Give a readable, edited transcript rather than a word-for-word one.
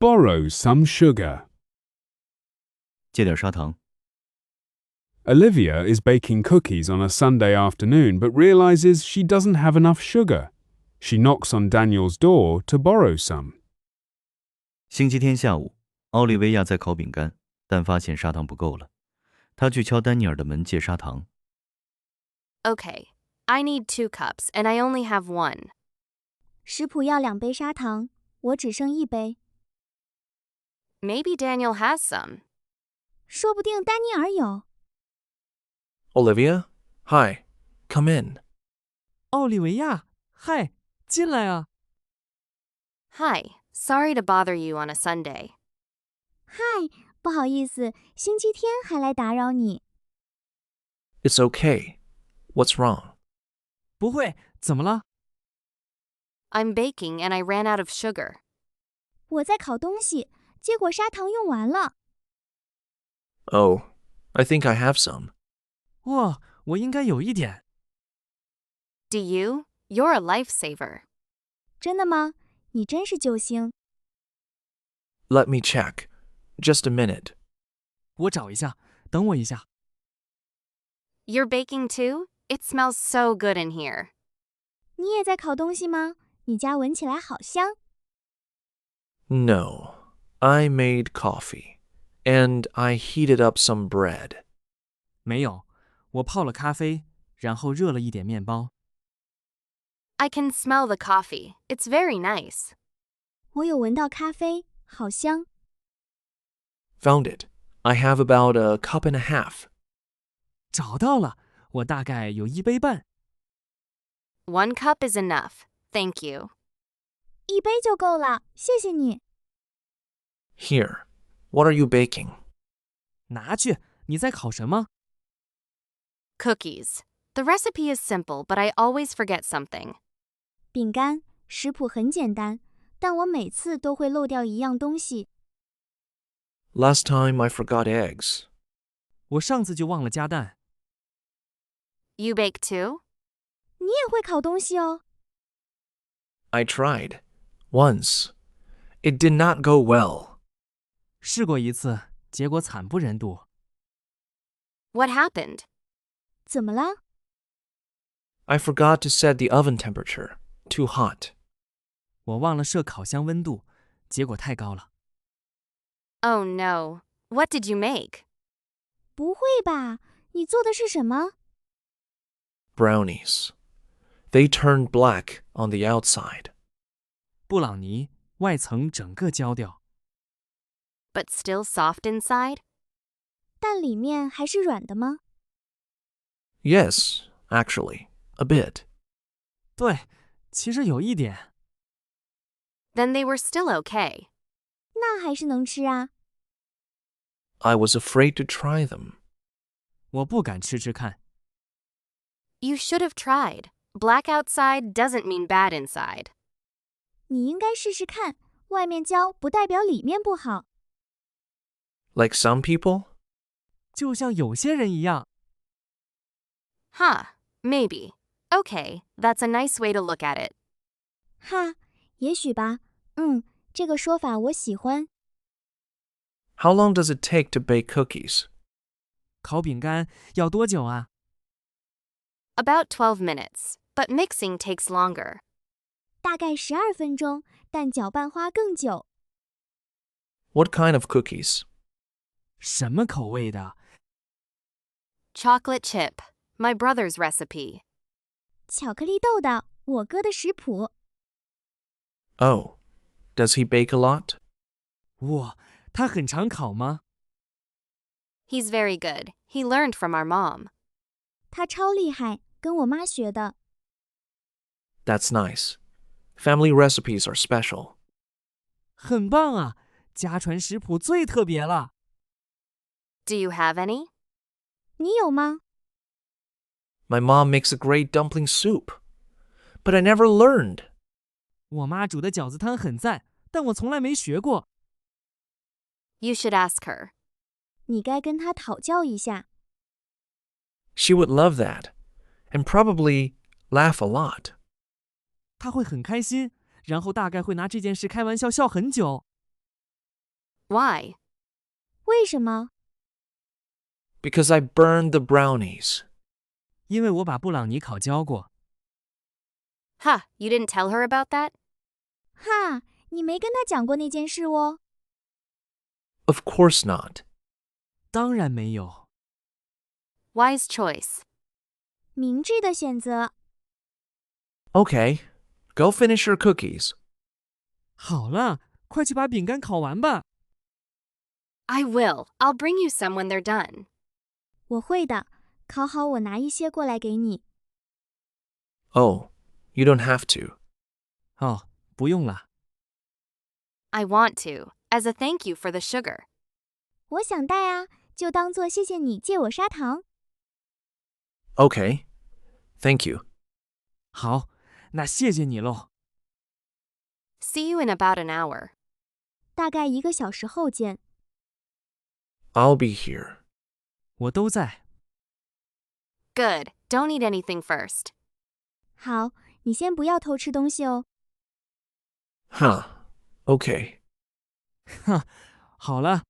borrow some sugar. 借点砂糖。 Olivia is baking cookies on a Sunday afternoon but realizes she doesn't have enough sugar. She knocks on Daniel's door to borrow some. 星期天下午，奥利维亚在烤饼干，但发现砂糖不够了。她去敲丹尼尔的门借砂糖。 Okay, I need 2 cups and I only have 1. 食谱要2杯砂糖，我只剩1杯。 Maybe Daniel has some. 说不定丹尼尔有。 Olivia? Hi. Come in. 奥利维亚，嗨，进来啊。 Hi, sorry to bother you on a Sunday. 嗨，不好意思，星期天还来打扰你。 It's okay. What's wrong? 不会，怎么了？ I'm baking and I ran out of sugar. 我在烤东西，结果砂糖用完了。 Oh, I think I have some. 哇，我应该有一点。 Do you? You're a lifesaver. 真的吗？你真是救星。 Let me check. Just a minute. 我找一下，等我一下。 You're baking too? It smells so good in here. 你也在烤东西吗？你家闻起来好香。 No, I made coffee. And I heated up some bread. 没有，我泡了咖啡，然后热了一点面包。 I can smell the coffee. It's very nice. 我有闻到咖啡，好香。 Found it. I have about a cup and a half. 找到了，我大概有1杯半。 1 cup is enough. Thank you. 1杯就够了，谢谢你。 Here. What are you baking? 拿去，你在烤什么？ Cookies. The recipe is simple, but I always forget something. 饼干，食谱很简单，但我每次都会漏掉一样东西。 Last time I forgot eggs. 我上次就忘了加蛋。 You bake too? 你也会烤东西哦。 I tried. Once. It did not go well. 试过一次，结果惨不忍睹。 What happened? 怎么了？ I forgot to set the oven temperature. Too hot. 我忘了设烤箱温度，结果太高了。 Oh no. What did you make? 不会吧？你做的是什么？ Brownies. They turned black on the outside. 布朗尼外层整个焦掉， But still soft inside? 但里面还是软的吗？ Yes, actually. A bit. 对，其实有一点。 Then they were still okay. 那还是能吃啊。 I was afraid to try them. 我不敢吃吃看。 You should have tried. Black outside doesn't mean bad inside. 你应该试试看，外面焦不代表里面不好。 Like some people? 就像有些人一样。 Huh, maybe. Okay, that's a nice way to look at it. 哈，也许吧。这个说法我喜欢。 How long does it take to bake cookies? 烤饼干要多久啊？ About 12 minutes, but mixing takes longer. 大概12分钟，但搅拌花更久。 What kind of cookies? 什么口味的？ Chocolate chip, my brother's recipe. 巧克力豆的，我哥的食谱。 Oh, does he bake a lot? 哇，他很常烤吗？ He's very good. He learned from our mom. 他超厉害，跟我妈学的。 That's nice. Family recipes are special. 很棒啊，家传食谱最特别了。 Do you have any? 你有吗？ My mom makes a great dumpling soup. But I never learned. 我妈煮的饺子汤很赞，但我从来没学过。 You should ask her. 你该跟她讨教一下。 She would love that. And probably laugh a lot. 她会很开心，然后大概会拿这件事开玩笑笑很久。Why? 为什么？ Because I burned the brownies. 因为我把布朗尼烤焦过。 Huh, you didn't tell her about that? 哈，你没跟他讲过那件事哦。 Of course not. 当然没有。 Wise choice. 明智的选择。 Okay, go finish your cookies. 好了，快去把饼干烤完吧。 I will. I'll bring you some when they're done. 我会的，烤好我拿一些过来给你。 Oh, you don't have to. 哦，不用了。 I want to, as a thank you for the sugar. 我想带啊，就当做谢谢你借我砂糖。 Okay, thank you. 好，那谢谢你喽。 See you in about an hour. 大概1个小时后见。 I'll be here. 我都在。 Good. Don't eat anything first. 好，你先不要偷吃东西哦。 Huh. Okay. 好了，